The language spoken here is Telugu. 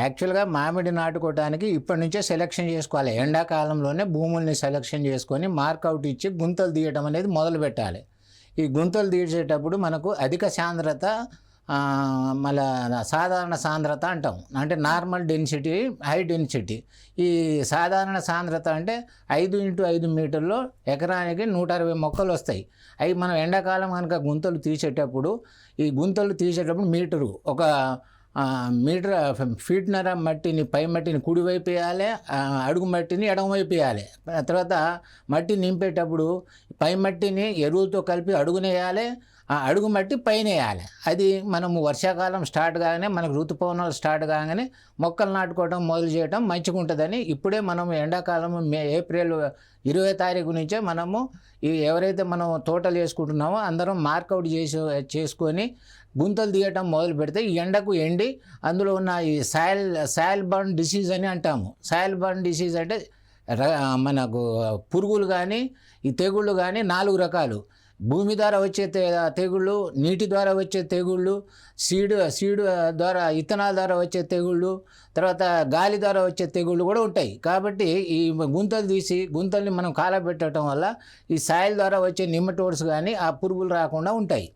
యాక్చువల్‌గా మామిడి నాటుకోవటానికి ఇప్పటి నుంచే సెలక్షన్ చేసుకోవాలి. ఎండాకాలంలోనే భూముల్ని సెలక్షన్ చేసుకొని మార్కౌట్ ఇచ్చి గుంతలు తీయటం అనేది మొదలుపెట్టాలి. ఈ గుంతలు తీసేటప్పుడు మనకు అధిక సాంద్రత మళ్ళా సాధారణ సాంద్రత అంటాం. అంటే నార్మల్ డెన్సిటీ, హై డెన్సిటీ. ఈ సాధారణ సాంద్రత అంటే 5x5 మీటర్లో ఎకరానికి 160 మొక్కలు వస్తాయి. అవి మనం ఎండాకాలం కనుక గుంతలు తీసేటప్పుడు ఈ గుంతలు తీసేటప్పుడు ఒక మీటర్ ఫీట్‌న్నర మట్టిని, పై మట్టిని కుడివైపు వేయాలి, అడుగు మట్టిని ఎడమవైపు వేయాలి. తర్వాత మట్టి నింపేటప్పుడు పై మట్టిని ఎరువులతో కలిపి అడుగునేయాలి, ఆ అడుగు మట్టి పైన వేయాలి. అది మనము వర్షాకాలం స్టార్ట్ కాగానే, మనకు ఋతుపవనాలు స్టార్ట్ కాగానే మొక్కలు నాటుకోవడం మొదలు చేయడం మంచిగా ఉంటుందని ఇప్పుడే మనం ఎండాకాలం ఏప్రిల్ 20 తారీఖు నుంచే మనము ఎవరైతే మనం తోటలు వేసుకుంటున్నామో అందరం మార్కౌట్ చేసుకొని గుంతలు తీయటం మొదలు పెడితే ఈ ఎండకు ఎండి అందులో ఉన్న ఈ సాయిల్ బర్న్ డిసీజ్ అని అంటాము. సాయిల్ బర్న్ డిసీజ్ అంటే మనకు పురుగులు కానీ ఈ తెగుళ్ళు కానీ 4 రకాలు. భూమి ద్వారా వచ్చే తెగుళ్ళు, నీటి ద్వారా వచ్చే తెగుళ్ళు, సీడ్ ద్వారా విత్తనాల ద్వారా వచ్చే తెగుళ్ళు, తర్వాత గాలి ద్వారా వచ్చే తెగుళ్ళు కూడా ఉంటాయి. కాబట్టి ఈ గుంతలు తీసి గుంతల్ని మనం కాలబెట్టడం వల్ల ఈ సాయిల్ ద్వారా వచ్చే నిమటోడ్స్ కానీ ఆ పురుగులు రాకుండా ఉంటాయి.